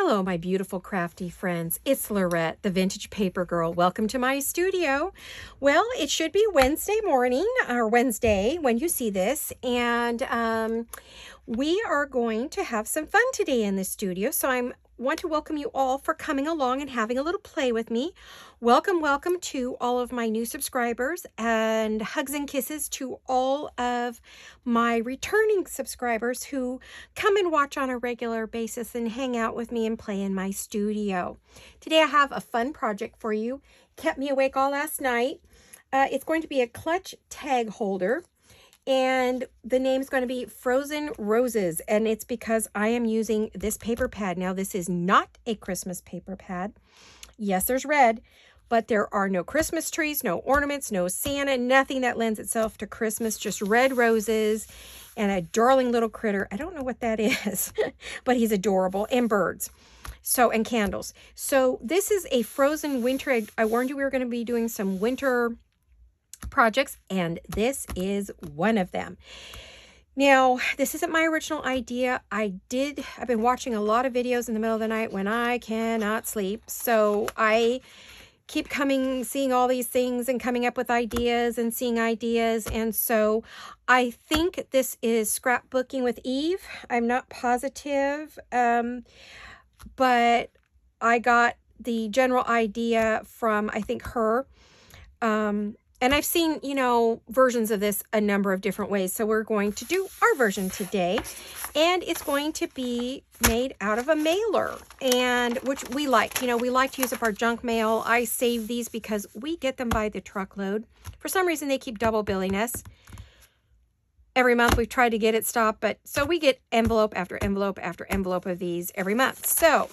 Hello, my beautiful crafty friends. It's Laurette, the Vintage Paper Girl. Welcome to my studio. Well, it should be Wednesday morning or Wednesday when you see this, and we are going to have some fun today in the studio. So I want to welcome you all for coming along and having a little play with me. Welcome, welcome to all of my new subscribers, and hugs and kisses to all of my returning subscribers who come and watch on a regular basis and hang out with me and play in my studio. Today I have a fun project for you. Kept me awake all last night. It's going to be a clutch tag holder. And the name's going to be Frozen Roses, and it's because I am using this paper pad. Now, this is not a Christmas paper pad. Yes, there's red, but there are no Christmas trees, no ornaments, no Santa, nothing that lends itself to Christmas, just red roses and a darling little critter. I don't know what that is, but he's adorable, and birds. So, and candles. So this is a frozen winter. I warned you we were going to be doing some winter projects, and this is one of them. Now, this isn't my original idea. I've been watching a lot of videos in the middle of the night when I cannot sleep. So I keep seeing all these things and coming up with ideas and seeing ideas. And so I think this is scrapbooking with Eve. I'm not positive, but I got the general idea from, I think, her. And I've seen, versions of this a number of different ways. So we're going to do our version today. And it's going to be made out of a mailer, and which we like. We like to use up our junk mail. I save these because we get them by the truckload. For some reason, they keep double billing us. Every month we've tried to get it stopped, but so we get envelope after envelope after envelope of these every month. So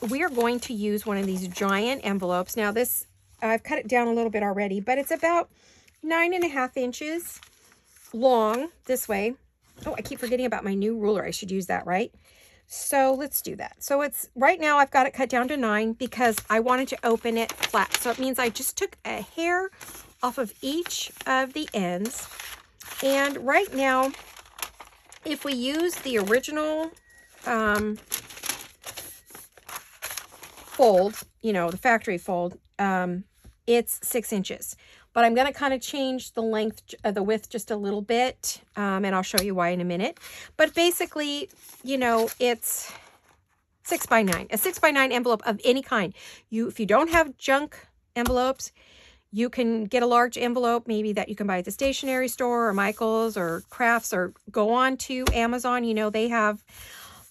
we are going to use one of these giant envelopes. Now this, I've cut it down a little bit already, but it's about 9.5 inches long this way. Oh, I keep forgetting about my new ruler. I should use that, right? So let's do that. So it's right now I've got it cut down to 9 because I wanted to open it flat. So it means I just took a hair off of each of the ends. And right now, if we use the original fold, the factory fold, it's 6 inches, but I'm going to kind of change the length of the width just a little bit. And I'll show you why in a minute, but basically, it's 6 by 9, a 6 by 9 envelope of any kind. If you don't have junk envelopes, you can get a large envelope, maybe that you can buy at the stationery store or Michael's or Crafts, or go on to Amazon. They have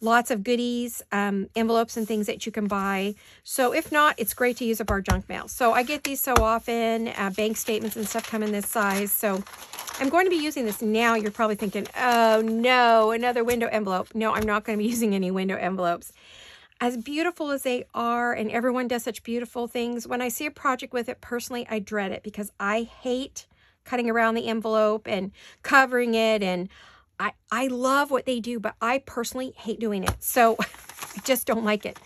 lots of goodies, envelopes and things that you can buy. So if not, it's great to use up our junk mail. So I get these so often, bank statements and stuff come in this size. So I'm going to be using this now. You're probably thinking, oh no, another window envelope. No, I'm not going to be using any window envelopes. As beautiful as they are, and everyone does such beautiful things, when I see a project with it, personally, I dread it because I hate cutting around the envelope and covering it, and I love what they do, but I personally hate doing it. So I just don't like it.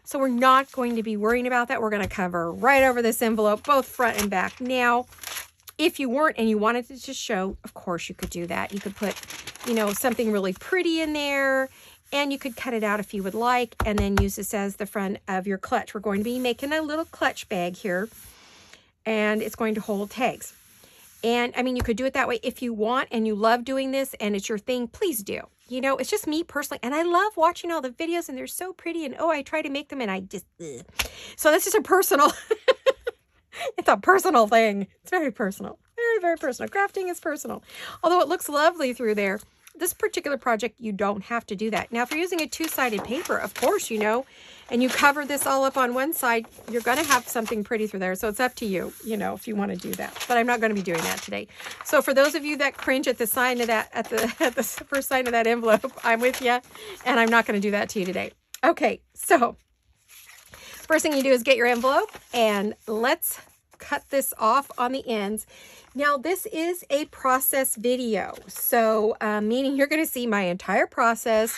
So we're not going to be worrying about that. We're going to cover right over this envelope, both front and back. Now, if you weren't and you wanted it to show, of course you could do that. You could put, something really pretty in there, and you could cut it out if you would like, and then use this as the front of your clutch. We're going to be making a little clutch bag here, and it's going to hold tags. And you could do it that way if you want and you love doing this and it's your thing, please do. It's just me personally. And I love watching all the videos, and they're so pretty, and I try to make them and I just, ugh. So this is a personal, it's a personal thing. It's very personal, very, very personal. Crafting is personal. Although it looks lovely through there. This particular project, you don't have to do that. Now, if you're using a two-sided paper, of course, and you cover this all up on one side, you're going to have something pretty through there. So it's up to you, if you want to do that. But I'm not going to be doing that today. So for those of you that cringe at the sign of that, at the first sign of that envelope, I'm with you, and I'm not going to do that to you today. Okay, so first thing you do is get your envelope, and let's cut this off on the ends. Now, this is a process video, so meaning you're going to see my entire process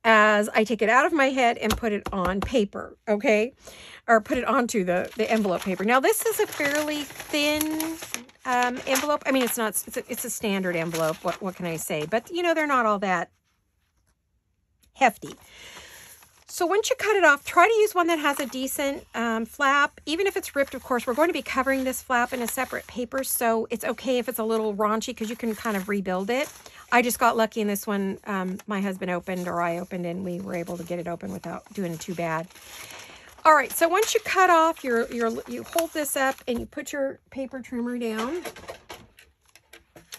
as I take it out of my head and put it on paper, okay? Or put it onto the envelope paper. Now, this is a fairly thin envelope. It's not, it's a standard envelope. What can I say? But, they're not all that hefty. So once you cut it off, try to use one that has a decent flap. Even if it's ripped, of course, we're going to be covering this flap in a separate paper, so it's okay if it's a little raunchy because you can kind of rebuild it. I just got lucky in this one. My husband opened, or I opened, and we were able to get it open without doing it too bad. All right, so once you cut off, you hold this up and you put your paper trimmer down.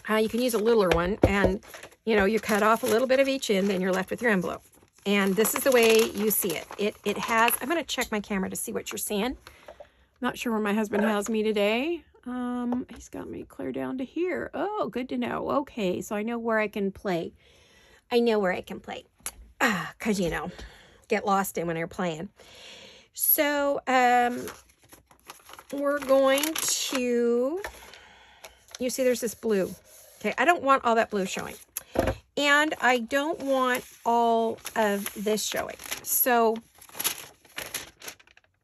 You can use a littler one, and you cut off a little bit of each end, and you're left with your envelope. And this is the way you see it. It has, I'm going to check my camera to see what you're seeing. Not sure where my husband has me today. He's got me clear down to here. Oh, good to know. Okay, so I know where I can play. I know where I can play. Because, get lost in when you're playing. So, we're going to, you see there's this blue. Okay, I don't want all that blue showing. And I don't want all of this showing. So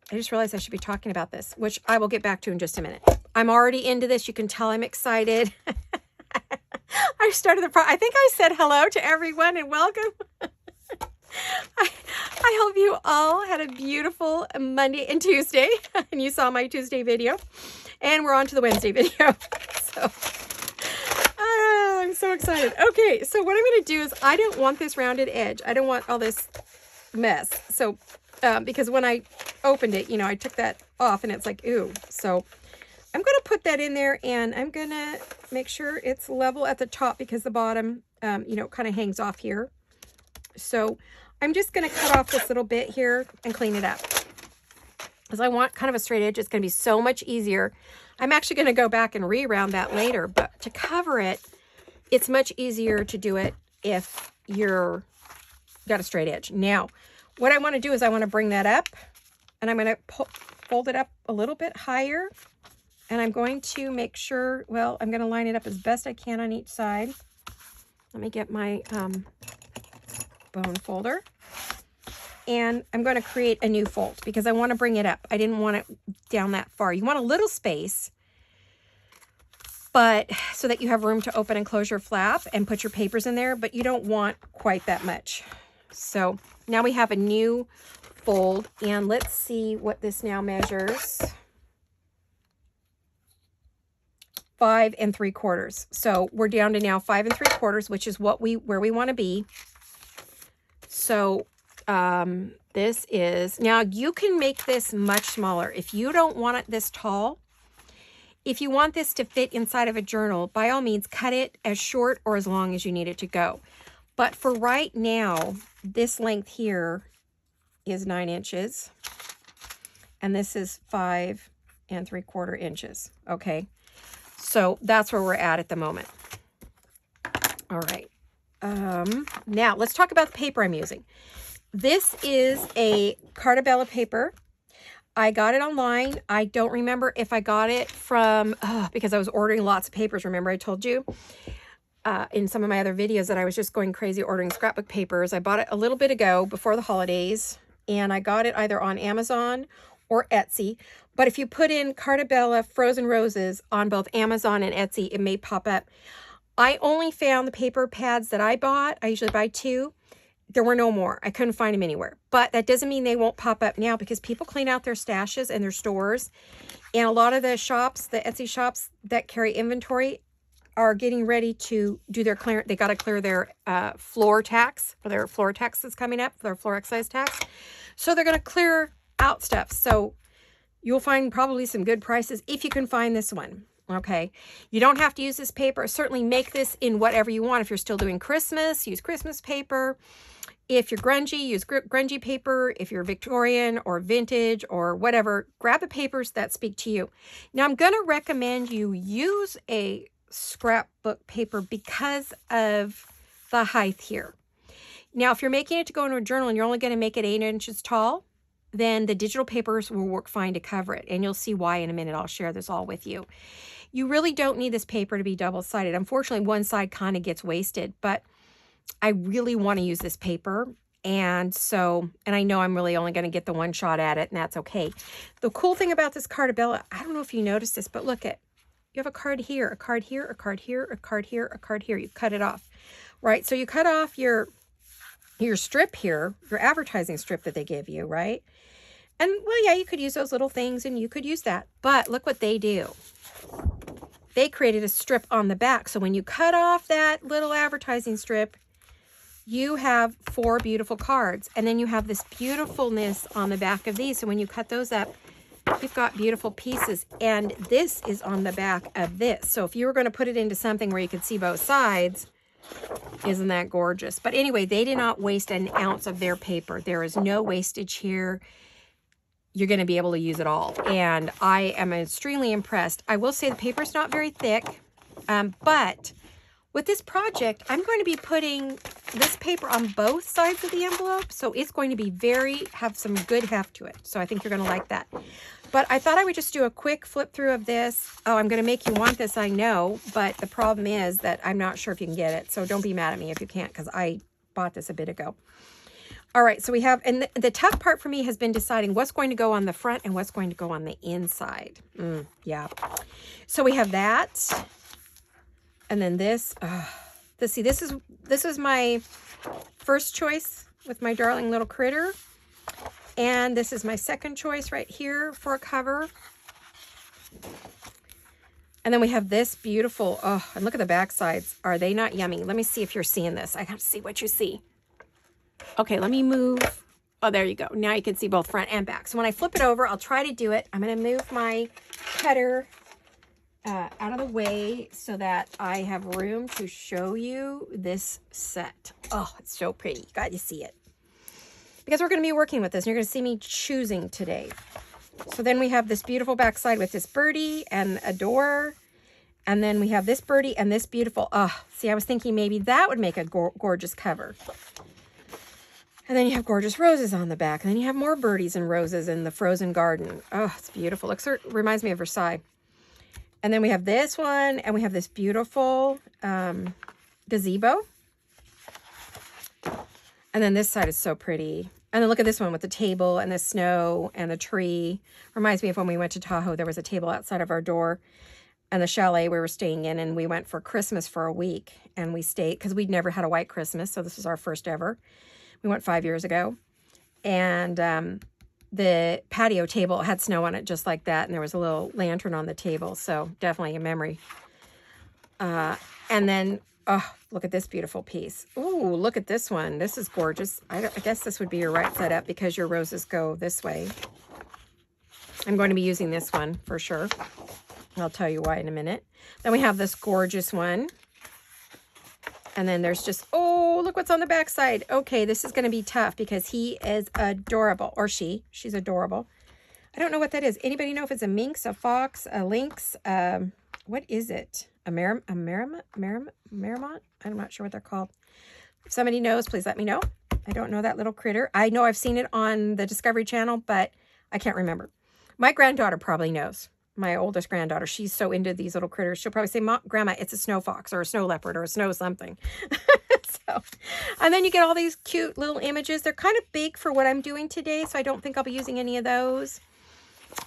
I just realized I should be talking about this, which I will get back to in just a minute. I'm already into this. You can tell I'm excited. I started I think I said hello to everyone and welcome. I hope you all had a beautiful Monday and Tuesday. And you saw my Tuesday video. And we're on to the Wednesday video. So I'm so excited. Okay, so what I'm going to do is I don't want this rounded edge. I don't want all this mess. So, because when I opened it, I took that off and it's like, ooh. So I'm going to put that in there and I'm going to make sure it's level at the top because the bottom, kind of hangs off here. So I'm just going to cut off this little bit here and clean it up. Because I want kind of a straight edge. It's going to be so much easier. I'm actually going to go back and re-round that later, but to cover it, it's much easier to do it if you're got a straight edge. Now, what I want to do is I want to bring that up and I'm going to fold it up a little bit higher. And I'm going to make sure, well, I'm going to line it up as best I can on each side. Let me get my bone folder. And I'm going to create a new fold because I want to bring it up. I didn't want it down that far. You want a little space, but so that you have room to open and close your flap and put your papers in there, but you don't want quite that much. So now we have a new fold, and let's see what this now measures. 5 3/4. So we're down to now 5 3/4, which is where we want to be. So this is, now you can make this much smaller. If you don't want it this tall, if you want this to fit inside of a journal, by all means, cut it as short or as long as you need it to go. But for right now, this length here is 9 inches. And this is 5 3/4 inches. Okay. So that's where we're at the moment. All right. Now let's talk about the paper I'm using. This is a Carta Bella paper. I got it online. I don't remember if I got it from, because I was ordering lots of papers. Remember I told you in some of my other videos that I was just going crazy ordering scrapbook papers. I bought it a little bit ago before the holidays, and I got it either on Amazon or Etsy. But if you put in Carta Bella Frozen Roses on both Amazon and Etsy, it may pop up. I only found the paper pads that I bought. I usually buy 2. There were no more. I couldn't find them anywhere. But that doesn't mean they won't pop up now because people clean out their stashes and their stores. And a lot of the shops, the Etsy shops that carry inventory, are getting ready to do their clearance. They got to clear their floor tax, or their floor tax is coming up, their floor excise tax. So they're going to clear out stuff. So you'll find probably some good prices if you can find this one. Okay, you don't have to use this paper. Certainly make this in whatever you want. If you're still doing Christmas, use Christmas paper. If you're grungy, use grungy paper. If you're Victorian or vintage or whatever, grab the papers that speak to you. Now, I'm going to recommend you use a scrapbook paper because of the height here. Now, if you're making it to go into a journal and you're only going to make it 8 inches tall, then the digital papers will work fine to cover it. And you'll see why in a minute. I'll share this all with you. You really don't need this paper to be double-sided. Unfortunately, one side kind of gets wasted, but I really want to use this paper. And I know I'm really only going to get the one shot at it, and that's okay. The cool thing about this Carta Bella, I don't know if you noticed this, but look at, you have a card here, a card here, a card here, a card here, a card here. You cut it off, right? So you cut off your your strip here, your advertising strip that they give you, right? And well, yeah, you could use those little things and you could use that. But look what they do. They created a strip on the back. So when you cut off that little advertising strip, you have 4 beautiful cards. And then you have this beautifulness on the back of these. So when you cut those up, you've got beautiful pieces. And this is on the back of this. So if you were going to put it into something where you could see both sides, isn't that gorgeous? But anyway, they did not waste an ounce of their paper. There is no wastage here. You're going to be able to use it all. And I am extremely impressed. I will say the paper's not very thick, but with this project, I'm going to be putting this paper on both sides of the envelope. So it's going to be have some good heft to it. So I think you're going to like that. But I thought I would just do a quick flip through of this. Oh, I'm going to make you want this, I know. But the problem is that I'm not sure if you can get it. So don't be mad at me if you can't, because I bought this a bit ago. All right, so we have, and the tough part for me has been deciding what's going to go on the front and what's going to go on the inside. Yeah. So we have that. And then this. See, this is my first choice with my darling little critter. And this is my second choice right here for a cover. And then we have this beautiful, oh, and look at the back sides. Are they not yummy? Let me see if you're seeing this. I have to see what you see. Okay, let me move. Oh, there you go. Now you can see both front and back. So when I flip it over, I'll try to do it. I'm going to move my cutter out of the way so that I have room to show you this set. Oh, it's so pretty. You got to see it. Because we're going to be working with this, and you're going to see me choosing today. So then we have this beautiful backside with this birdie and a door. And then we have this birdie and this beautiful, see, I was thinking maybe that would make a gorgeous cover. And then you have gorgeous roses on the back. And then you have more birdies and roses in the frozen garden. Oh, it's beautiful. Looks, reminds me of Versailles. And then we have this one, and we have this beautiful gazebo. And then this side is so pretty. And then look at this one with the table and the snow and the tree. Reminds me of when we went to Tahoe. There was a table outside of our door and the chalet we were staying in. And we went for Christmas for a week. And we stayed, because we'd never had a white Christmas. So this was our first ever. We went 5 years ago. And the patio table had snow on it just like that. And there was a little lantern on the table. So definitely a memory. And then, oh, look at this beautiful piece. Ooh, look at this one. This is gorgeous. I guess this would be your right side up because your roses go this way. I'm going to be using this one for sure. I'll tell you why in a minute. Then we have this gorgeous one. And then there's just, oh, look what's on the back side. Okay, this is going to be tough because he is adorable. Or she's adorable. I don't know what that is. Anybody know if it's a minx, a fox, a lynx? What is it? A Marmot? I'm not sure what they're called. If somebody knows, please let me know. I don't know that little critter. I know I've seen it on the Discovery Channel, but I can't remember. My granddaughter probably knows. My oldest granddaughter, she's so into these little critters. She'll probably say, Mom, Grandma, it's a snow fox or a snow leopard or a snow something. So, and then you get all these cute little images. They're kind of big for what I'm doing today, so I don't think I'll be using any of those.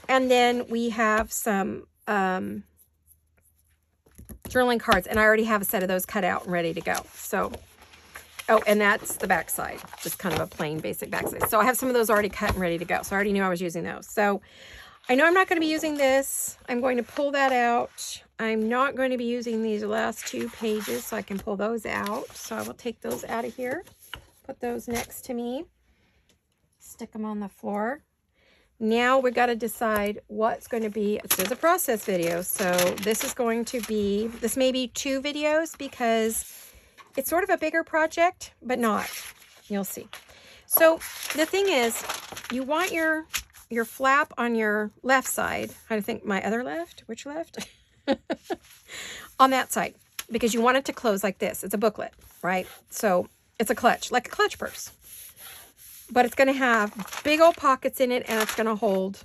And then we have some journaling cards, and I already have a set of those cut out and ready to go. So, oh, and that's the back side, just kind of a plain basic back side. So I have some of those already cut and ready to go. So I already knew I was using those. So I know I'm not going to be using this. I'm going to pull that out. I'm not going to be using these last 2 pages, so I can pull those out. So I will take those out of here, put those next to me, stick them on the floor. Now we got to decide what's going to be. This is a process video, so this is going to be, this may be 2 videos because it's sort of a bigger project, but not. You'll see. So the thing is, you want your flap on your left side. I think my other left. Which left? On that side, because you want it to close like this. It's a booklet, right? So it's a clutch, like a clutch purse. But it's going to have big old pockets in it, and it's going to hold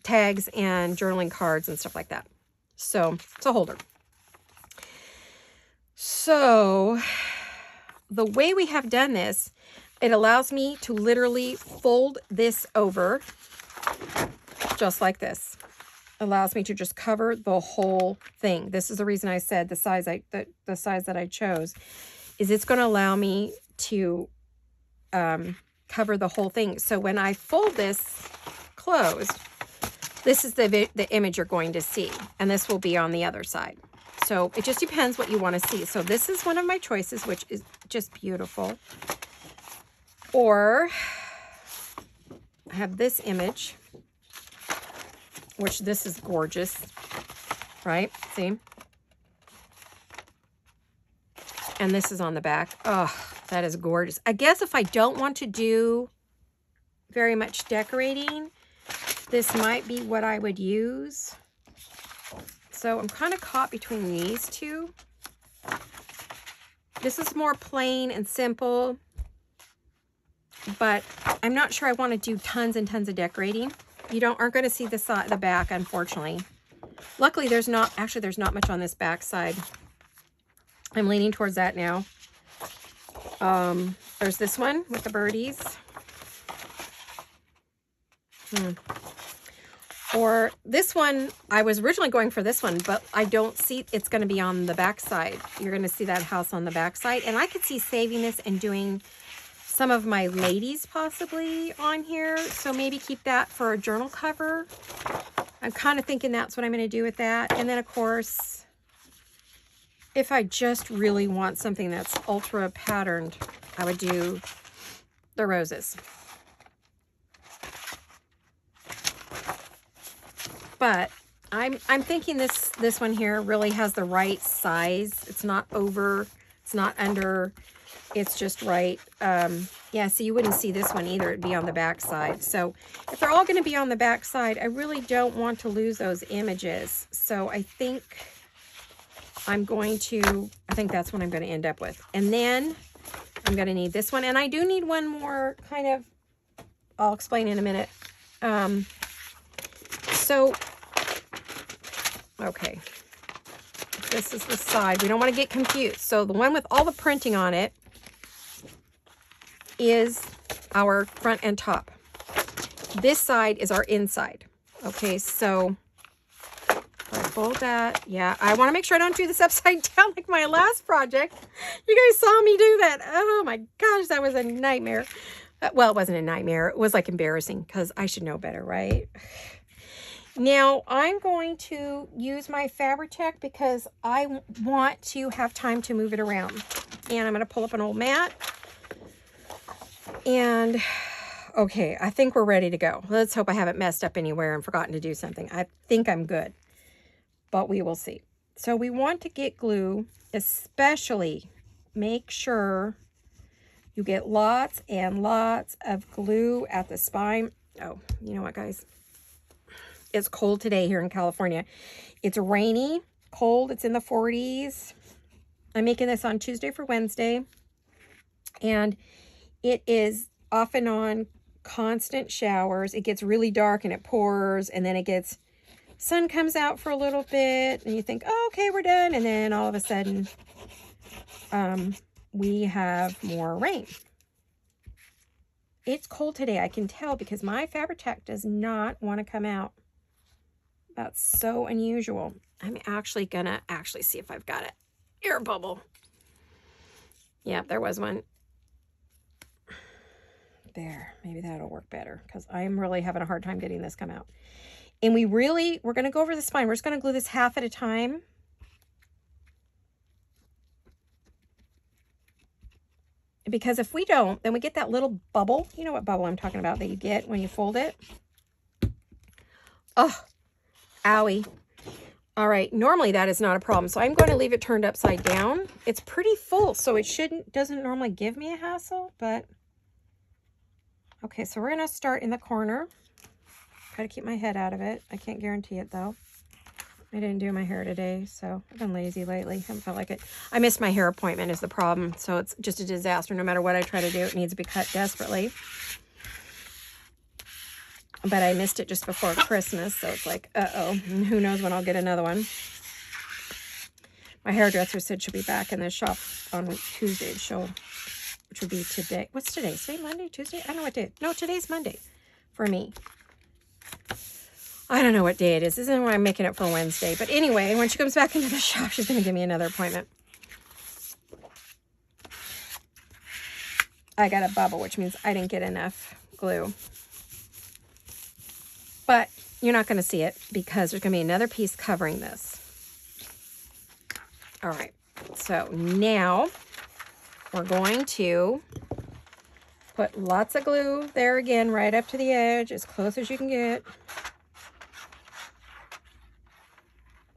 tags and journaling cards and stuff like that. So it's a holder. So the way we have done this, it allows me to literally fold this over just like this. Allows me to just cover the whole thing. This is the reason I said the size that I chose is it's going to allow me to cover the whole thing. So when I fold this closed, this is the image you're going to see, and this will be on the other side. So it just depends what you want to see. So this is one of my choices, which is just beautiful. Or I have this image, which this is gorgeous, right? See? And this is on the back. Oh, that is gorgeous. I guess if I don't want to do very much decorating, this might be what I would use. So I'm kind of caught between these two. This is more plain and simple, but I'm not sure I want to do tons and tons of decorating. You aren't going to see the back, unfortunately. Luckily, there's not much on this back side. I'm leaning towards that now. There's this one with the birdies. Or this one, I was originally going for this one, but I don't see it's going to be on the back side. You're going to see that house on the back side. And I could see saving this and doing some of my ladies possibly on here. So maybe keep that for a journal cover. I'm kind of thinking that's what I'm going to do with that. And then, of course, if I just really want something that's ultra patterned, I would do the roses. But I'm thinking this one here really has the right size. It's not over, it's not under, it's just right. Yeah, so you wouldn't see this one either. It'd be on the back side. So if they're all going to be on the back side, I really don't want to lose those images. So I think I think that's what I'm going to end up with. And then I'm going to need this one. And I do need one more kind of, I'll explain in a minute. Okay, this is the side. We don't want to get confused. So the one with all the printing on it is our front and top. This side is our inside. Okay, so I fold that. Yeah, I want to make sure I don't do this upside down like my last project. You guys saw me do that. Oh my gosh, that was a nightmare. Well, it wasn't a nightmare. It was like embarrassing because I should know better, right? Now, I'm going to use my Fabri-Tac because I want to have time to move it around. And I'm going to pull up an old mat. And, okay, I think we're ready to go. Let's hope I haven't messed up anywhere and forgotten to do something. I think I'm good, but we will see. So we want to get glue, especially make sure you get lots and lots of glue at the spine. Oh, you know what, guys? It's cold today here in California. It's rainy, cold. It's in the 40s. I'm making this on Tuesday for Wednesday. And it is off and on constant showers. It gets really dark and it pours. And then sun comes out for a little bit. And you think, oh, okay, we're done. And then all of a sudden, we have more rain. It's cold today. I can tell because my Fabri-Tac does not want to come out. That's so unusual. I'm actually gonna see if I've got an air bubble. Yeah, there was one. There, maybe that'll work better because I'm really having a hard time getting this come out. And we're gonna go over the spine. We're just gonna glue this half at a time. Because if we don't, then we get that little bubble. You know what bubble I'm talking about that you get when you fold it? Oh, owie. All right, normally that is not a problem. So I'm going to leave it turned upside down. It's pretty full, so it doesn't normally give me a hassle, but okay, so we're going to start in the corner. Try to keep my head out of it. I can't guarantee it though. I didn't do my hair today, so I've been lazy lately. Haven't felt like it. I missed my hair appointment is the problem, so it's just a disaster. No matter what I try to do, it needs to be cut desperately. But I missed it just before Christmas, so it's like, uh-oh. And who knows when I'll get another one. My hairdresser said she'll be back in the shop on Tuesday, which would be today. What's today? Today, Monday, Tuesday? I don't know what day. No, today's Monday for me. I don't know what day it is. This isn't why I'm making it for Wednesday. But anyway, when she comes back into the shop, she's going to give me another appointment. I got a bubble, which means I didn't get enough glue. But you're not going to see it because there's going to be another piece covering this. All right, so now we're going to put lots of glue there again, right up to the edge, as close as you can get.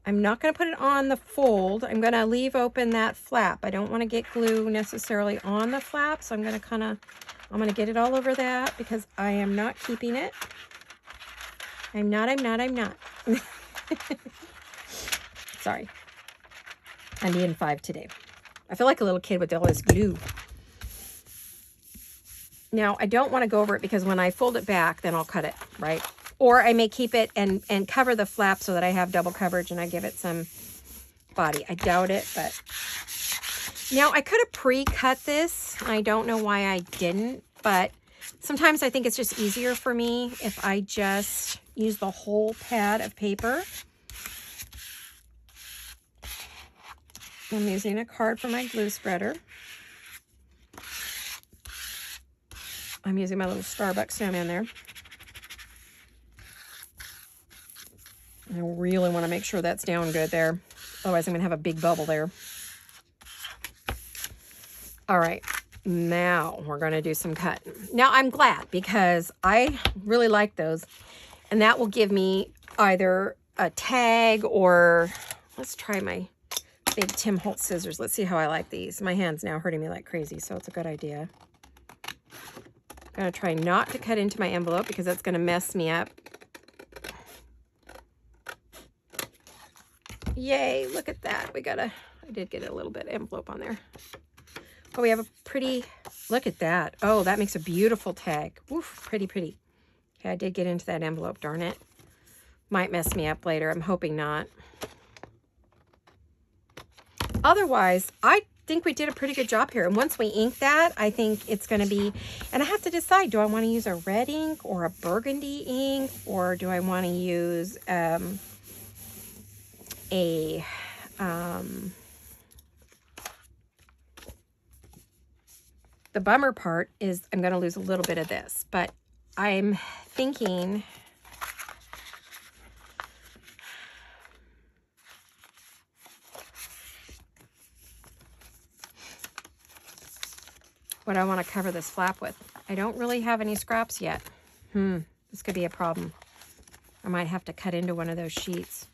I'm not going to put it on the fold. I'm going to leave open that flap. I don't want to get glue necessarily on the flap, so I'm going to get it all over that because I am not keeping it. I'm not. Sorry. I'm being 5 today. I feel like a little kid with all this glue. Now, I don't want to go over it because when I fold it back, then I'll cut it, right? Or I may keep it and cover the flap so that I have double coverage and I give it some body. I doubt it, but... Now, I could have pre-cut this. I don't know why I didn't, but sometimes I think it's just easier for me if I just use the whole pad of paper. I'm using a card for my glue spreader. I'm using my little Starbucks snowman there. I really want to make sure that's down good there. Otherwise, I'm going to have a big bubble there. All right. Now we're going to do some cutting. Now I'm glad because I really like those. And that will give me either a tag or let's try my big Tim Holtz scissors. Let's see how I like these. My hand's now hurting me like crazy, so it's a good idea. I'm going to try not to cut into my envelope because that's going to mess me up. Yay, look at that. I did get a little bit of envelope on there. Oh, we have a pretty, look at that. Oh, that makes a beautiful tag. Woof, pretty, pretty. Okay, I did get into that envelope, darn it. Might mess me up later. I'm hoping not. Otherwise, I think we did a pretty good job here. And once we ink that, I think it's going to be, and I have to decide, do I want to use a red ink or a burgundy ink, or do I want to use the bummer part is I'm going to lose a little bit of this, but I'm thinking what I want to cover this flap with. I don't really have any scraps yet. This could be a problem. I might have to cut into one of those sheets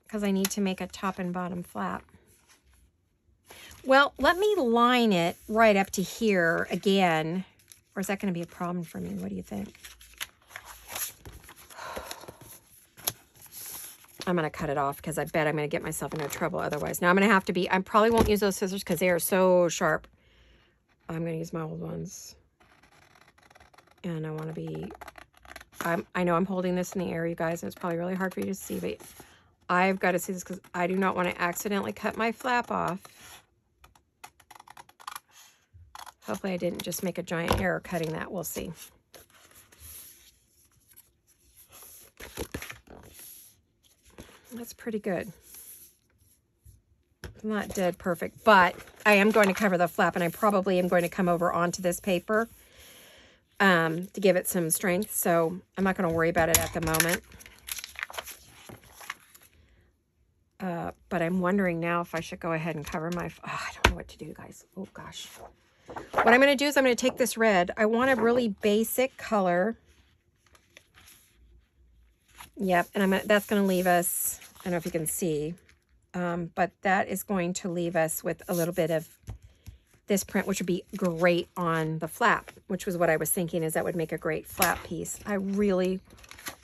because I need to make a top and bottom flap. Well, let me line it right up to here again. Or is that going to be a problem for me? What do you think? I'm going to cut it off because I bet I'm going to get myself into trouble otherwise. Now I'm going to have to be, I probably won't use those scissors because they are so sharp. I'm going to use my old ones. And I want to be, I know I'm holding this in the air, you guys, and it's probably really hard for you to see, but I've got to see this because I do not want to accidentally cut my flap off. Hopefully I didn't just make a giant error cutting that. We'll see. That's pretty good. It's not dead perfect, but I am going to cover the flap, and I probably am going to come over onto this paper to give it some strength, so I'm not going to worry about it at the moment. But I'm wondering now if I should go ahead and cover my... Oh, I don't know what to do, guys. Oh, gosh. What I'm going to do is I'm going to take this red. I want a really basic color. Yep, and that's going to leave us... I don't know if you can see, but that is going to leave us with a little bit of this print, which would be great on the flap, which was what I was thinking is that would make a great flap piece. I really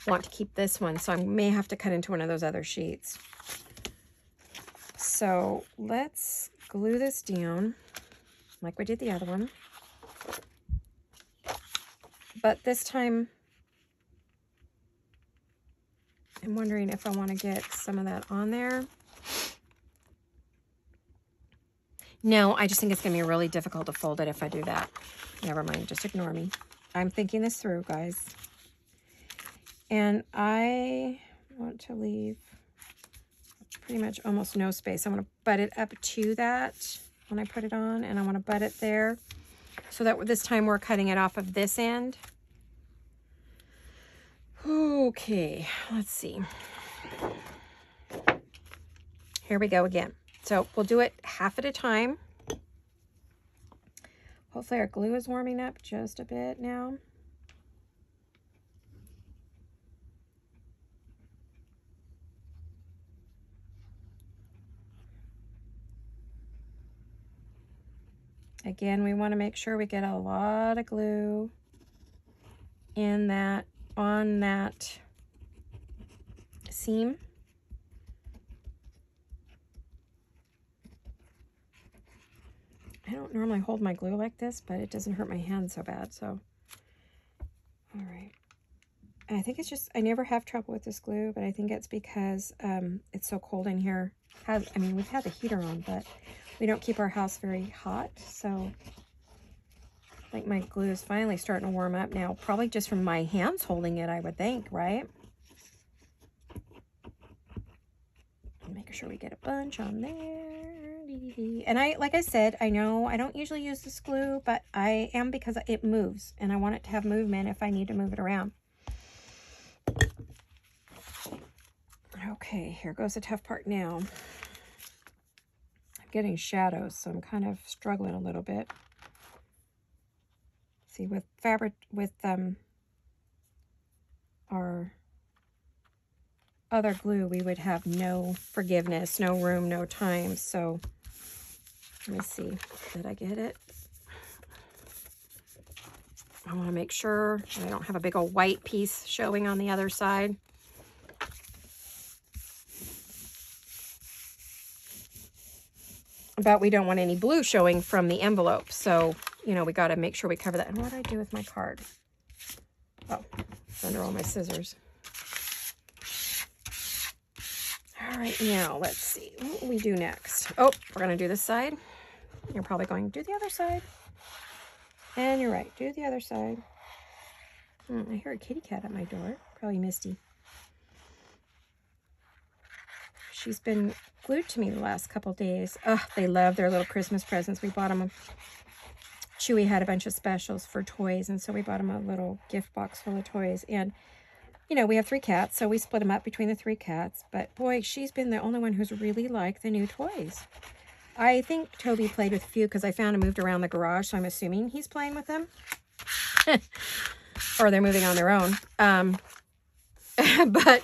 want to keep this one, so I may have to cut into one of those other sheets. So let's glue this down like we did the other one. But this time, I'm wondering if I want to get some of that on there. No, I just think it's going to be really difficult to fold it if I do that. Never mind, just ignore me. I'm thinking this through, guys. And I want to leave pretty much almost no space. I want to butt it up to that when I put it on, and I want to butt it there. so that this time we're cutting it off of this end. Okay, let's see. Here we go again. So we'll do it half at a time. Hopefully our glue is warming up just a bit now. Again, we want to make sure we get a lot of glue in that, on that seam. I don't normally hold my glue like this, but it doesn't hurt my hand so bad, so. All right. I think it's just, I never have trouble with this glue, but I think it's because it's so cold in here. I mean, we've had the heater on, but we don't keep our house very hot, so I think my glue is finally starting to warm up now, probably just from my hands holding it, I would think, right? Making sure we get a bunch on there. And like I said, I know I don't usually use this glue, but I am because it moves, and I want it to have movement if I need to move it around. Okay, here goes the tough part now. I'm getting shadows, so I'm kind of struggling a little bit. See, with fabric, with our other glue, we would have no forgiveness, no room, no time. So let me see, did I get it? I want to make sure I don't have a big old white piece showing on the other side. But we don't want any blue showing from the envelope. So, you know, we got to make sure we cover that. And what did I do with my card? Oh, it's under all my scissors. All right, now let's see. What will we do next? Oh, we're going to do this side. You're probably going to do the other side. And you're right, do the other side. I hear a kitty cat at my door. Probably Misty. She's been glued to me the last couple days. Oh, they love their little Christmas presents. We bought them. Chewy had a bunch of specials for toys, and so we bought them a little gift box full of toys. And, you know, we have 3 cats, so we split them up between the 3 cats. But, boy, she's been the only one who's really liked the new toys. I think Toby played with a few because I found him moved around the garage, so I'm assuming he's playing with them. Or they're moving on their own. But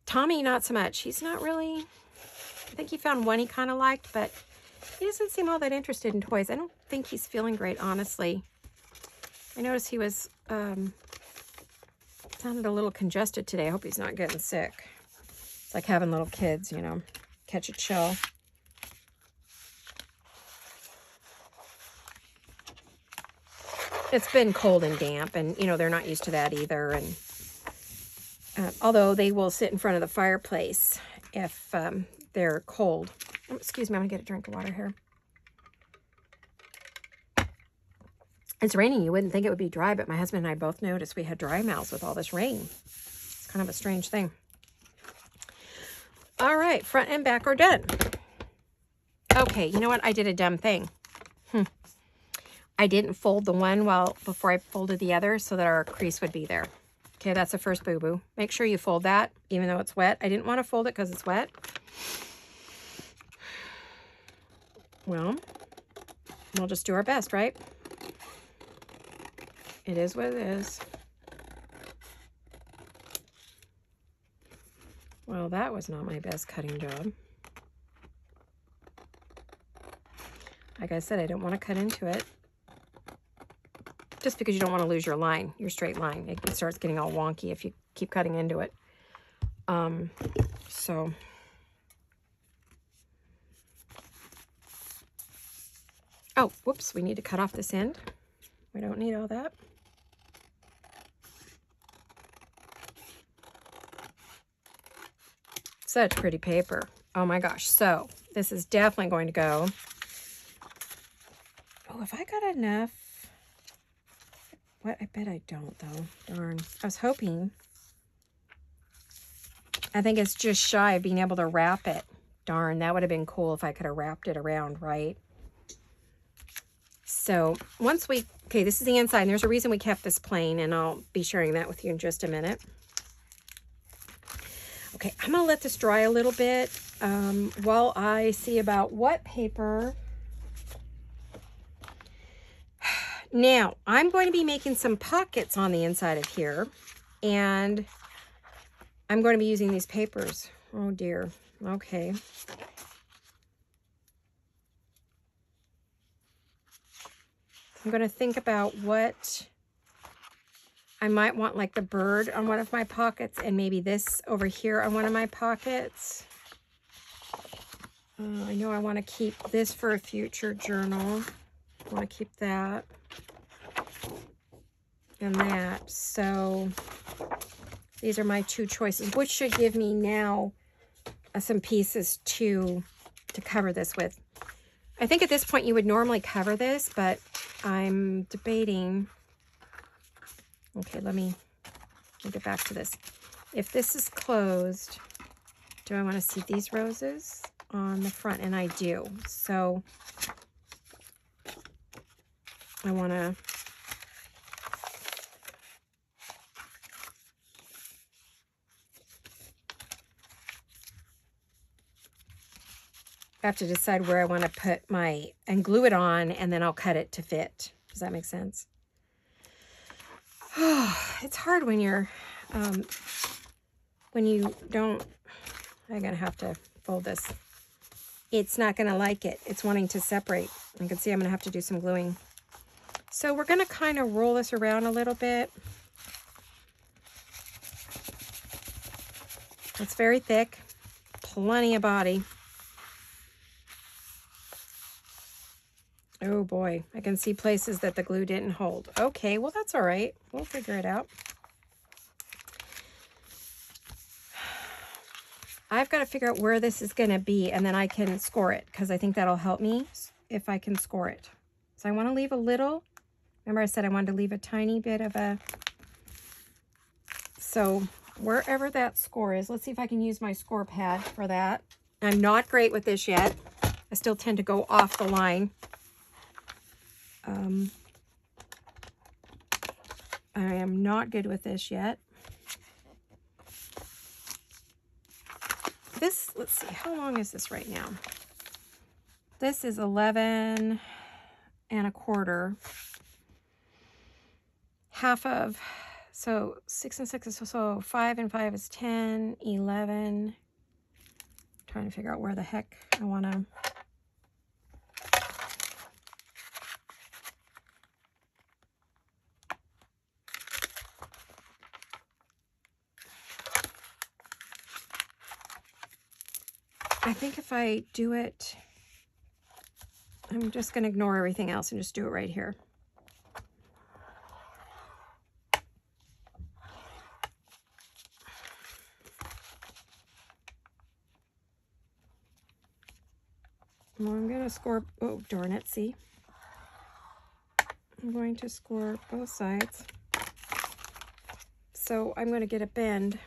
Tommy, not so much. He's not really... I think he found one he kind of liked, but he doesn't seem all that interested in toys. I don't think he's feeling great, honestly. I noticed he was... sounded a little congested today. I hope he's not getting sick. It's like having little kids, you know. Catch a chill. It's been cold and damp, and, you know, they're not used to that either. And although they will sit in front of the fireplace if they're cold. Oh, excuse me, I'm going to get a drink of water here. It's raining. You wouldn't think it would be dry, but my husband and I both noticed we had dry mouths with all this rain. It's kind of a strange thing. All right, front and back are done. Okay, you know what? I did a dumb thing. I didn't fold the one before I folded the other so that our crease would be there. Okay, that's the first boo-boo. Make sure you fold that, even though it's wet. I didn't want to fold it because it's wet. Well, we'll just do our best, right? It is what it is. Well, that was not my best cutting job. Like I said, I don't want to cut into it. Just because you don't want to lose your line, your straight line. It starts getting all wonky if you keep cutting into it. So... Oh, whoops, we need to cut off this end. We don't need all that. Such pretty paper. Oh my gosh. So this is definitely going to go. Oh, if I got enough. What? I bet I don't, though. Darn. I was hoping. I think it's just shy of being able to wrap it. Darn, that would have been cool if I could have wrapped it around, right? So once we, okay, this is the inside, and there's a reason we kept this plain, and I'll be sharing that with you in just a minute. Okay, I'm gonna let this dry a little bit while I see about what paper. Now, I'm going to be making some pockets on the inside of here, and I'm going to be using these papers. Oh dear, okay. I'm going to think about what I might want, like the bird on one of my pockets, and maybe this over here on one of my pockets. I know I want to keep this for a future journal. I want to keep that and that. So these are my two choices, which should give me now some pieces to cover this with. I think at this point you would normally cover this, but I'm debating. Okay, let me get back to this. If this is closed, do I want to see these roses on the front? And I do. So I want to have to decide where I want to put my, and glue it on, and then I'll cut it to fit. Does that make sense? Oh, it's hard when you're, when you don't, I'm going to have to fold this. It's not going to like it. It's wanting to separate. You can see I'm going to have to do some gluing. So we're going to kind of roll this around a little bit. It's very thick, plenty of body. Oh boy, I can see places that the glue didn't hold. Okay, well that's all right. We'll figure it out. I've got to figure out where this is going to be, and then I can score it, because I think that'll help me if I can score it. So I want to leave a little. Remember I said I wanted to leave a tiny bit of a... So wherever that score is, let's see if I can use my score pad for that. I'm not great with this yet. I still tend to go off the line. I am not good with this yet. This, let's see, how long is this right now? This is 11 1/4. Half of, so 6 and 6 is, so 5 and 5 is 10, 11. Trying to figure out where the heck I want to. I think if I do it, I'm just going to ignore everything else and just do it right here. Well, I'm going to score, oh darn it, see? I'm going to score both sides. So I'm going to get a bend.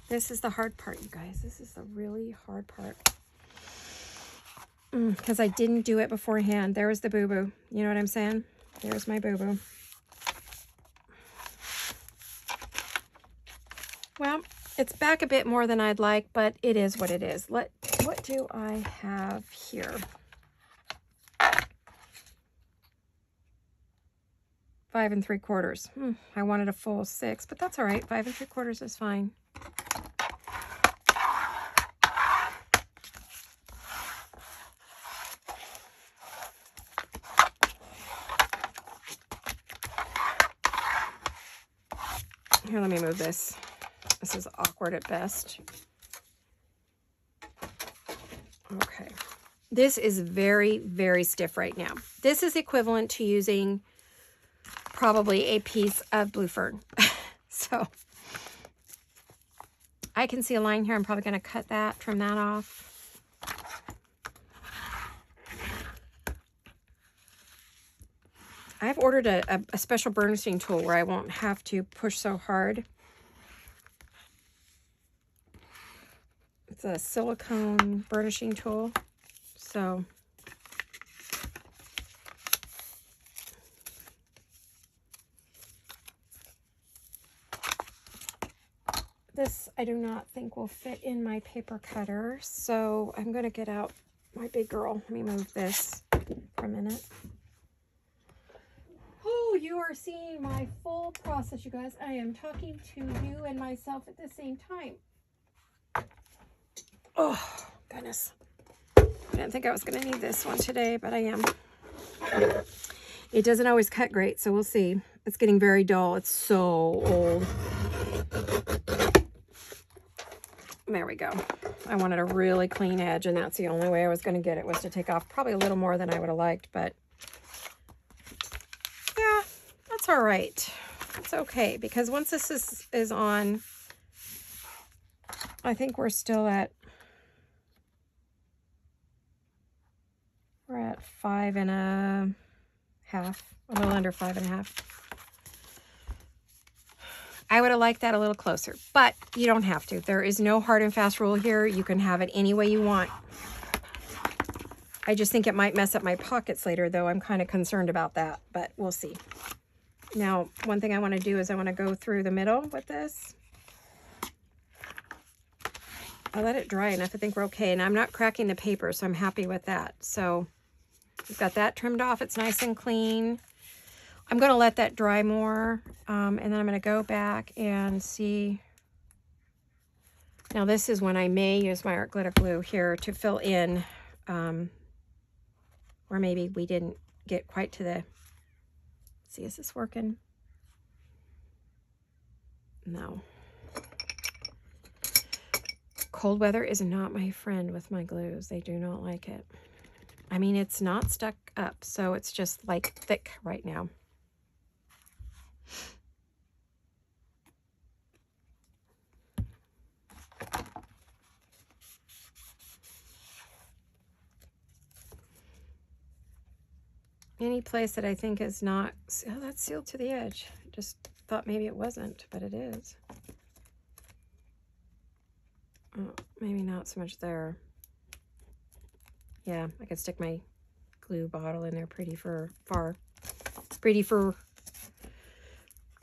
This is the hard part, you guys. This is the really hard part. Because I didn't do it beforehand. There was the boo-boo. You know what I'm saying? There's my boo-boo. Well, it's back a bit more than I'd like, but it is what it is. What do I have here? 5 3/4. I wanted a full 6, but that's all right. 5 3/4 is fine. Here, let me move this. This is awkward at best. Okay. This is very, very stiff right now. This is equivalent to using probably a piece of blue fern. So I can see a line here. I'm probably going to cut that, trim that off. I've ordered a special burnishing tool where I won't have to push so hard. It's a silicone burnishing tool. So this I do not think will fit in my paper cutter. So I'm going to get out my big girl. Let me move this for a minute. Oh, you are seeing my full process, you guys. I am talking to you and myself at the same time. Oh, goodness. I didn't think I was going to need this one today, but I am. It doesn't always cut great, so we'll see. It's getting very dull. It's so old. There we go. I wanted a really clean edge, and that's the only way I was going to get it, was to take off probably a little more than I would have liked, but yeah, that's all right. It's okay, because once this is on, I think we're still at, we're at 5.5, a little under 5.5. I would have liked that a little closer, but you don't have to. There is no hard and fast rule here. You can have it any way you want. I just think it might mess up my pockets later, though. I'm kind of concerned about that, but we'll see. Now, one thing I want to do is I want to go through the middle with this. I let it dry enough. I think we're okay, and I'm not cracking the paper, so I'm happy with that. So we've got that trimmed off. It's nice and clean. I'm going to let that dry more, and then I'm going to go back and see. Now, this is when I may use my art glitter glue here to fill in, or maybe we didn't get quite to the, let's see, is this working? No. Cold weather is not my friend with my glues. They do not like it. I mean, it's not stuck up, so it's just like thick right now. Any place that I think is not, oh, that's sealed to the edge. Just thought maybe it wasn't, but it is. Oh, maybe not so much there. Yeah, I could stick my glue bottle in there pretty far. Pretty fur.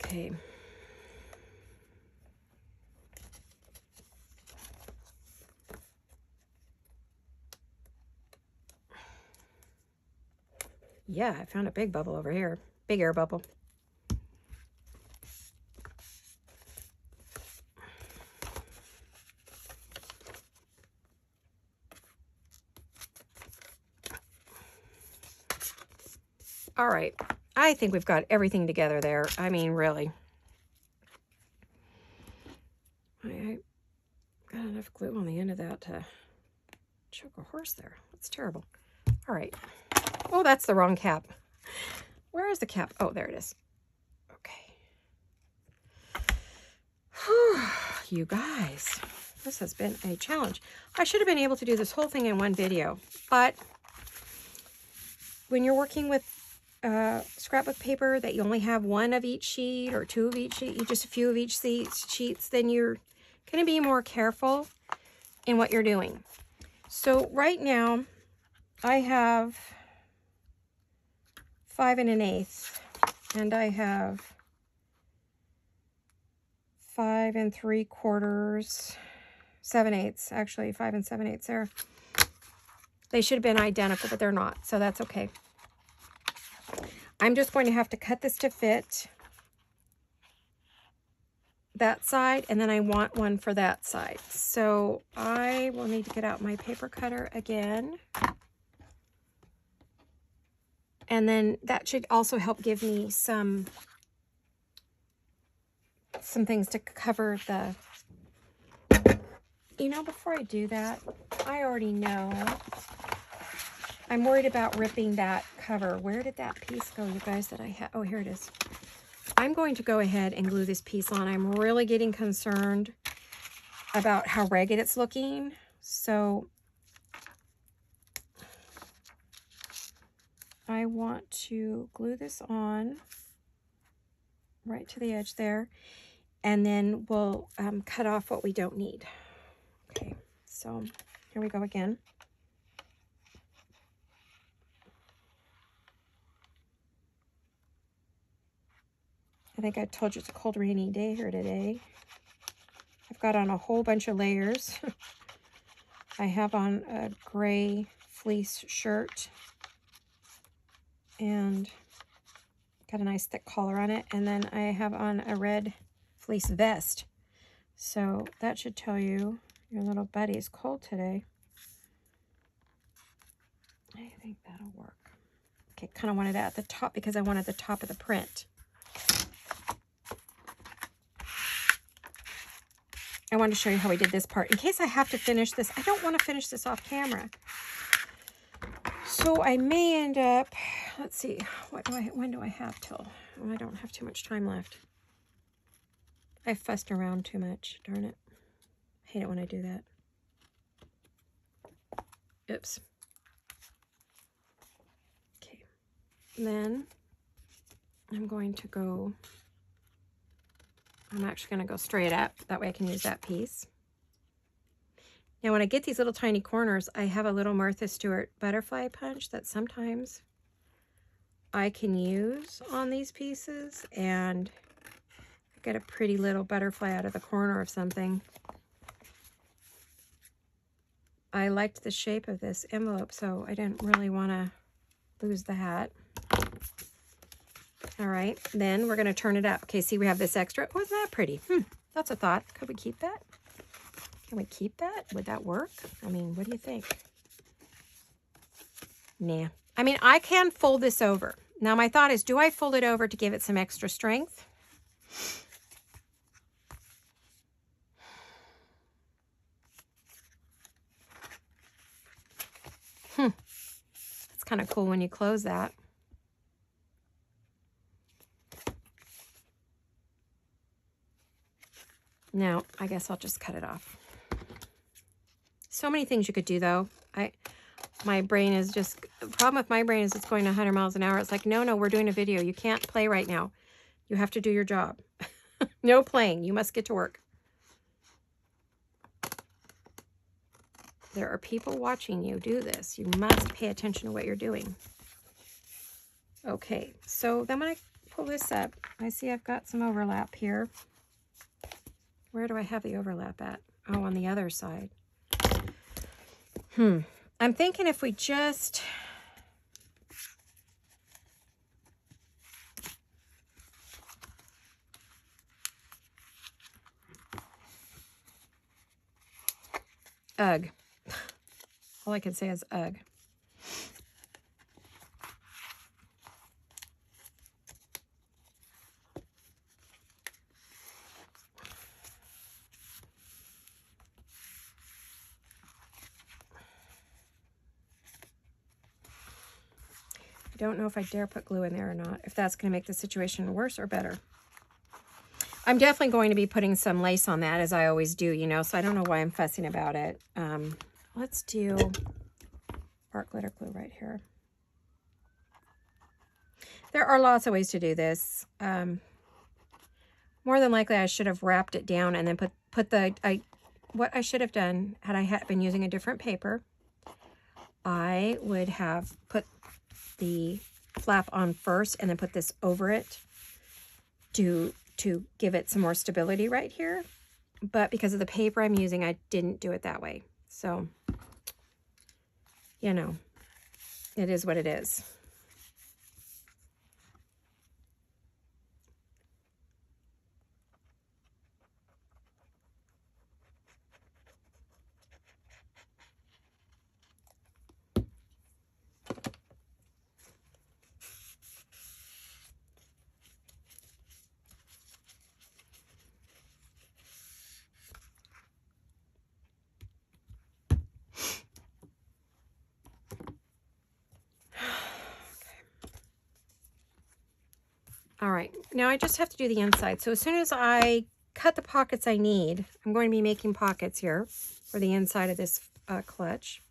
Okay. Yeah, I found a big bubble over here. Big air bubble. All right. I think we've got everything together there. I mean, really. I got enough glue on the end of that to choke a horse there. That's terrible. All right. Oh, that's the wrong cap. Where is the cap? Oh, there it is. Okay. Whew, you guys, this has been a challenge. I should have been able to do this whole thing in one video, but when you're working with scrapbook paper that you only have one of each sheet or two of each sheet, just a few of each sheets, then you're going to be more careful in what you're doing. So right now I have 5 1/8, and I have 5 3/4, 7/8, actually 5 7/8 there. They should have been identical, but they're not, so that's okay. I'm just going to have to cut this to fit that side, and then I want one for that side. So I will need to get out my paper cutter again. And then that should also help give me some things to cover the, you know, before I do that, I already know. I'm worried about ripping that cover. Where did that piece go, you guys, that I had? Oh, here it is. I'm going to go ahead and glue this piece on. I'm really getting concerned about how ragged it's looking. So I want to glue this on right to the edge there, and then we'll cut off what we don't need. Okay, So here we go again. I think I told you it's a cold, rainy day here today. I've got on a whole bunch of layers. I have on a gray fleece shirt and got a nice thick collar on it. And then I have on a red fleece vest. So that should tell you your little buddy is cold today. I think that'll work. Okay, kind of wanted it at the top because I wanted the top of the print. I wanted to show you how we did this part. In case I have to finish this, I don't want to finish this off camera. So I may end up, let's see, when do I have till? Oh, I don't have too much time left. I fussed around too much, darn it. I hate it when I do that. Oops. Okay, then I'm going to go, I'm actually going to go straight up. That way I can use that piece. Now when I get these little tiny corners, I have a little Martha Stewart butterfly punch that sometimes I can use on these pieces and get a pretty little butterfly out of the corner of something. I liked the shape of this envelope, so I didn't really want to lose the hat. All right, then we're going to turn it up. Okay, see, we have this extra. Oh, isn't that pretty? That's a thought. Could we keep that? Can we keep that? Would that work? I mean, what do you think? Nah. I mean, I can fold this over. Now, my thought is, do I fold it over to give it some extra strength? It's kind of cool when you close that. No, I guess I'll just cut it off. So many things you could do, though. My brain is just, the problem with my brain is it's going 100 miles an hour. It's like, no, we're doing a video. You can't play right now. You have to do your job. No playing. You must get to work. There are people watching you do this. You must pay attention to what you're doing. Okay, so then when I pull this up, I see I've got some overlap here. Where do I have the overlap at? Oh, on the other side. I'm thinking if we just... Ugh. All I can say is ugh. I don't know if I dare put glue in there or not, if that's going to make the situation worse or better. I'm definitely going to be putting some lace on that, as I always do, you know, so I don't know why I'm fussing about it. Let's do art glitter glue right here. There are lots of ways to do this. More than likely, I should have wrapped it down and then put the... what I should have done, had I been using a different paper, I would have put the flap on first and then put this over it to give it some more stability right here. But because of the paper I'm using, I didn't do it that way. So, you know, it is what it is. All right, now I just have to do the inside. So as soon as I cut the pockets I need, I'm going to be making pockets here for the inside of this clutch.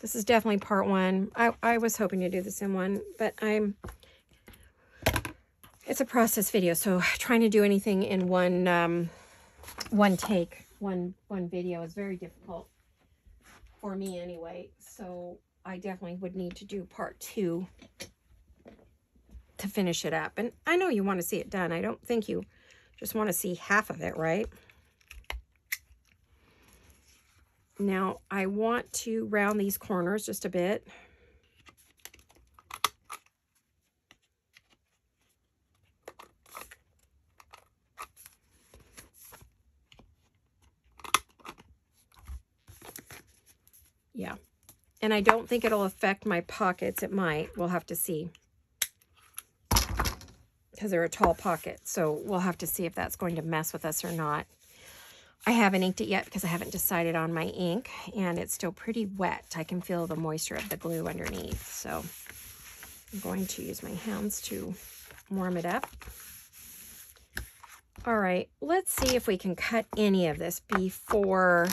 This is definitely part one. I was hoping to do this in one, but it's a process video, so trying to do anything in one one video is very difficult for me anyway. So I definitely would need to do part 2 to finish it up. And I know you want to see it done. I don't think you just want to see half of it, right? Now I want to round these corners just a bit. Yeah. And I don't think it'll affect my pockets. It might. We'll have to see. Because they're a tall pocket. So we'll have to see if that's going to mess with us or not. I haven't inked it yet because I haven't decided on my ink. And it's still pretty wet. I can feel the moisture of the glue underneath. So I'm going to use my hands to warm it up. All right. Let's see if we can cut any of this before...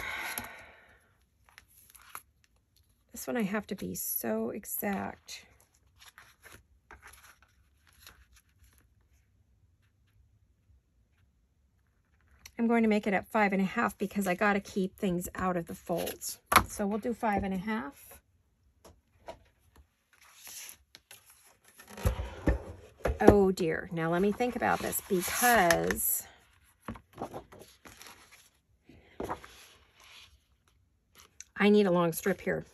This one I have to be so exact. I'm going to make it at 5.5 because I got to keep things out of the folds. So we'll do 5.5. Oh dear. Now let me think about this because I need a long strip here.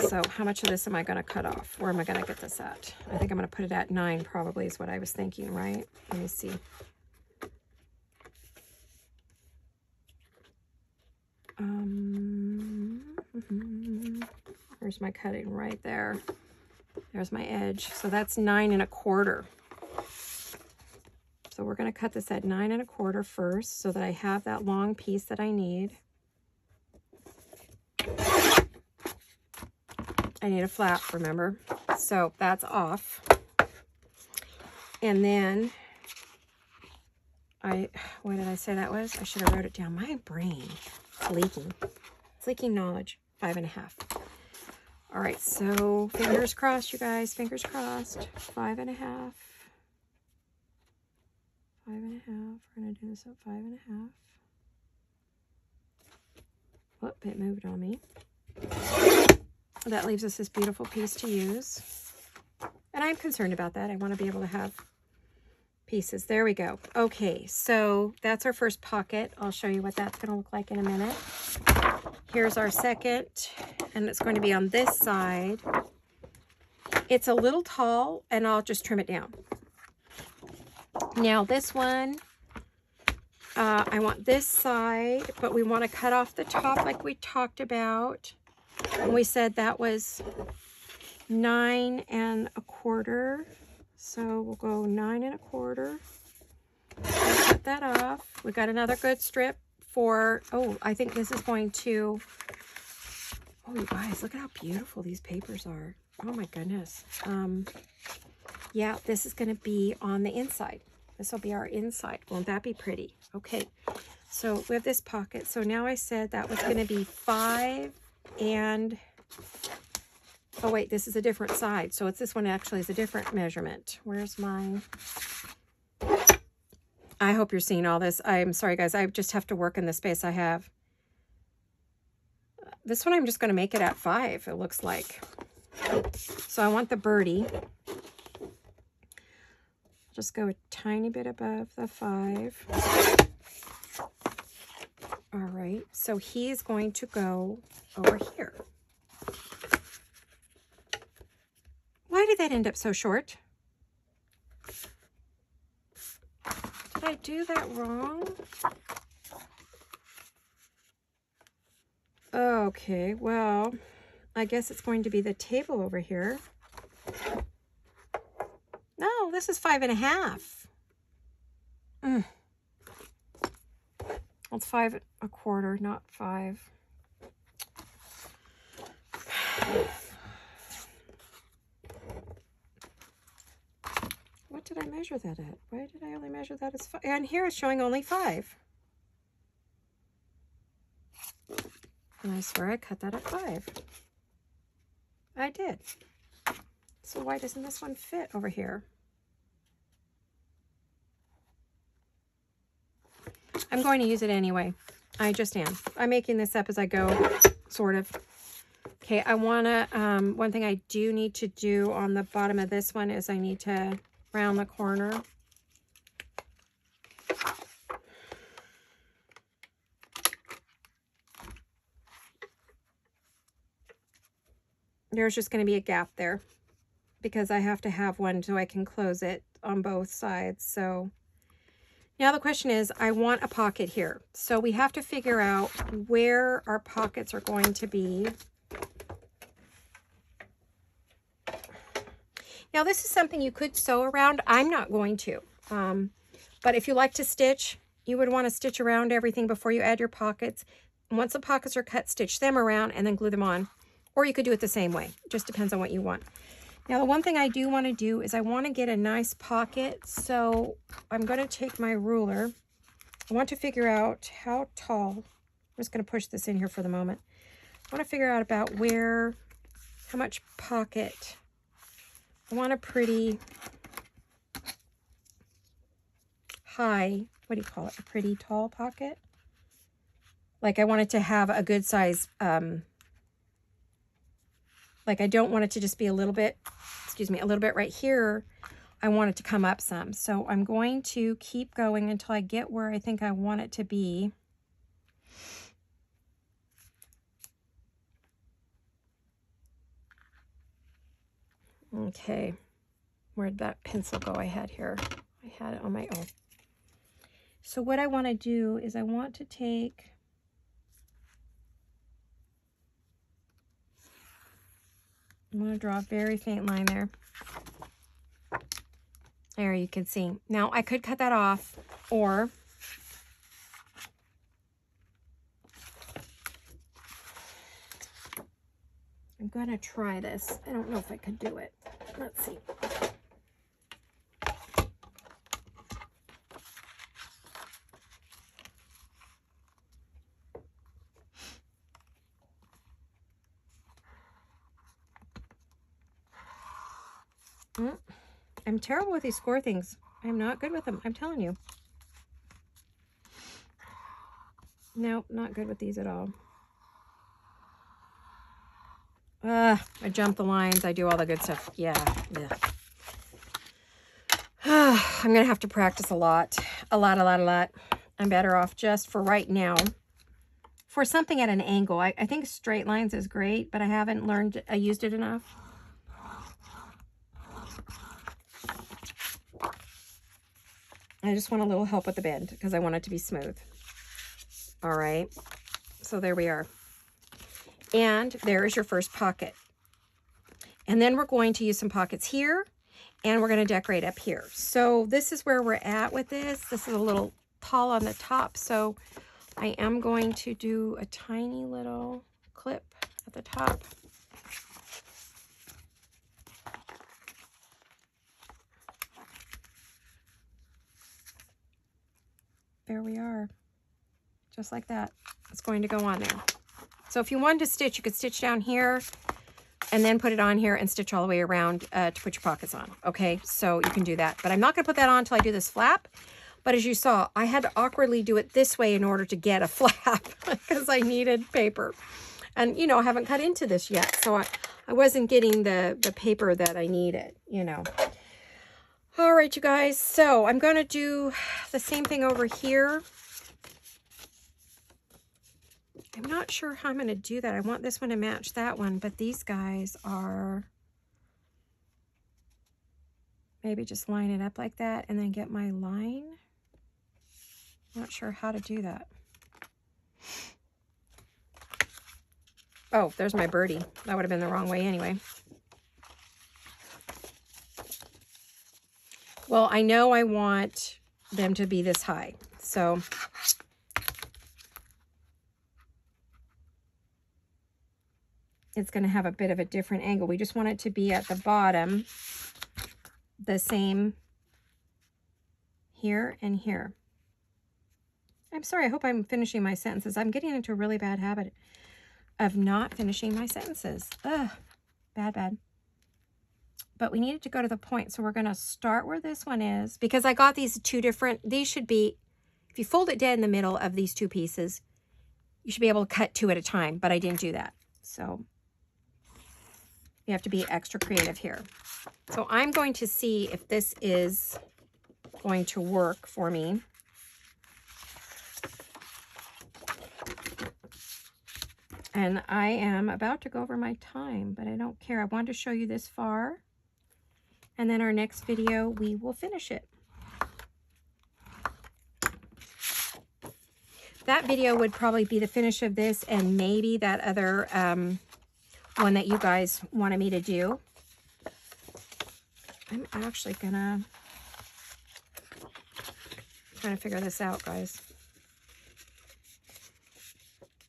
So how much of this am I going to cut off? Where am I going to get this at? I think I'm going to put it at 9 probably is what I was thinking, right? Let me see. There's my cutting right there. There's my edge. So that's 9 1/4. So we're going to cut this at 9 1/4 first so that I have that long piece that I need. I need a flap, remember? So that's off. And then what did I say that was? I should have wrote it down. My brain is leaking. It's leaking knowledge. 5.5. All right, so fingers crossed, you guys. Fingers crossed. 5.5. 5.5. We're going to do this at 5.5. Whoop, it moved on me. That leaves us this beautiful piece to use. And I'm concerned about that. I want to be able to have pieces. There we go. Okay, so that's our first pocket. I'll show you what that's going to look like in a minute. Here's our second, and it's going to be on this side. It's a little tall, and I'll just trim it down. Now this one, I want this side, but we want to cut off the top like we talked about. And we said that was 9 1/4. So we'll go 9 1/4. Cut that off. We got another good strip for, oh, I think this is going to, oh, you guys, look at how beautiful these papers are. Oh my goodness. Yeah, this is going to be on the inside. This will be our inside. Won't that be pretty? Okay, so we have this pocket. So now I said that was going to be 5 and, oh wait, this is a different side. So it's this one actually is a different measurement. Where's mine? I hope you're seeing all this. I'm sorry, guys. I just have to work in the space I have. This one I'm just going to make it at 5, it looks like. So I want the birdie. Just go a tiny bit above the 5. All right, so he is going to go over here. Why did that end up so short? Did I do that wrong? Okay, well, I guess it's going to be the table over here. No, this is 5.5. Well, it's 5 1/4, not 5. What did I measure that at? Why did I only measure that as 5? And here it's showing only 5. And I swear I cut that at 5. I did. So why doesn't this one fit over here? I'm going to use it anyway. I just am. I'm making this up as I go, sort of. Okay, I want to, one thing I do need to do on the bottom of this one is I need to round the corner. There's just going to be a gap there because I have to have one so I can close it on both sides. So now the question is, I want a pocket here. So we have to figure out where our pockets are going to be. Now this is something you could sew around. I'm not going to. But if you like to stitch, you would want to stitch around everything before you add your pockets. And once the pockets are cut, stitch them around and then glue them on. Or you could do it the same way. Just depends on what you want. Now, the one thing I do want to do is I want to get a nice pocket. So I'm going to take my ruler. I want to figure out how tall. I'm just going to push this in here for the moment. I want to figure out about how much pocket. I want a pretty high, what do you call it? A pretty tall pocket. Like I want it to have a good size, like I don't want it to just be a little bit right here. I want it to come up some. So I'm going to keep going until I get where I think I want it to be. Okay, where'd that pencil go I had here? I had it on my own. So what I want to do is I want to take, I'm going to draw a very faint line there. There you can see. Now I could cut that off, or I'm going to try this. I don't know if I could do it. Let's see. I'm terrible with these score things. I'm not good with them. I'm telling you. No, not good with these at all. I jump the lines. I do all the good stuff. Yeah. I'm going to have to practice a lot. A lot. I'm better off just for right now. For something at an angle. I think straight lines is great, but I haven't used it enough. I just want a little help with the bend because I want it to be smooth. All right. So there we are. And there is your first pocket. And then we're going to use some pockets here, and we're going to decorate up here. So this is where we're at with this. This is a little tall on the top, so I am going to do a tiny little clip at the top. There we are. Just like that. It's going to go on there. So if you wanted to stitch, you could stitch down here and then put it on here and stitch all the way around to put your pockets on. Okay, so you can do that. But I'm not going to put that on until I do this flap. But as you saw, I had to awkwardly do it this way in order to get a flap because I needed paper. And, you know, I haven't cut into this yet. So I wasn't getting the paper that I needed, you know. All right, you guys. So I'm going to do the same thing over here. I'm not sure how I'm going to do that. I want this one to match that one, but these guys are, maybe just line it up like that and then get my line. Not sure how to do that. Oh, there's my birdie. That would have been the wrong way anyway. Well, I know I want them to be this high, so it's going to have a bit of a different angle. We just want it to be at the bottom, the same here and here. I'm sorry, I hope I'm finishing my sentences. I'm getting into a really bad habit of not finishing my sentences. Ugh, bad. But we needed to go to the point, so we're going to start where this one is, because I got these two different, these should be if you fold it dead in the middle of these two pieces, you should be able to cut 2 at a time, but I didn't do that. So you have to be extra creative here. So I'm going to see if this is going to work for me. And I am about to go over my time, but I don't care. I wanted to show you this far. And then our next video, we will finish it. That video would probably be the finish of this and maybe that other one that you guys wanted me to do. I'm actually trying to figure this out, guys.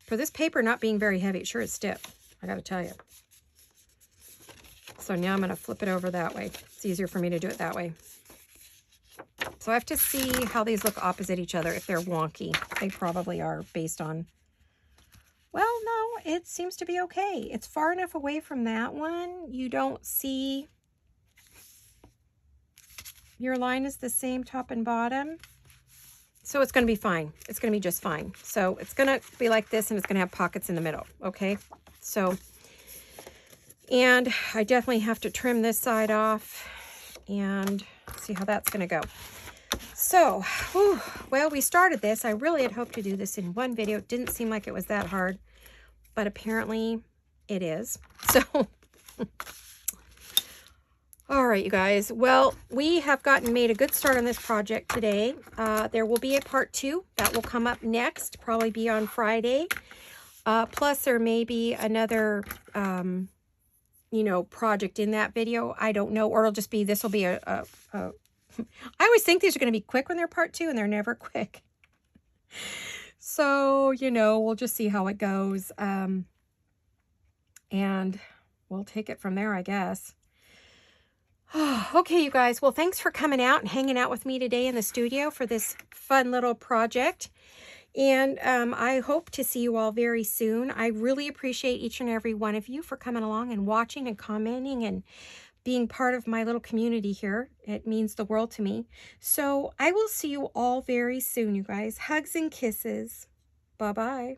For this paper not being very heavy, it sure is stiff, I gotta tell you. So now I'm gonna flip it over that way. It's easier for me to do it that way. So I have to see how these look opposite each other, if they're wonky. They probably are based on, well, no, it seems to be okay. It's far enough away from that one. You don't see, your line is the same top and bottom. So it's going to be fine. It's going to be just fine. So it's going to be like this, and it's going to have pockets in the middle. Okay. So, and I definitely have to trim this side off and see how that's going to go. So, whew, well, we started this. I really had hoped to do this in one video. It didn't seem like it was that hard, but apparently it is. So, all right, you guys. Well, we have made a good start on this project today. There will be a part 2 that will come up next, probably be on Friday. Plus, there may be another, you know, project in that video. I don't know, or it'll just be, this will be I always think these are going to be quick when they're part 2, and they're never quick. So, you know, we'll just see how it goes. And we'll take it from there, I guess. Okay, you guys. Well, thanks for coming out and hanging out with me today in the studio for this fun little project. And I hope to see you all very soon. I really appreciate each and every one of you for coming along and watching and commenting and being part of my little community here. It means the world to me. So I will see you all very soon, you guys. Hugs and kisses. Bye-bye.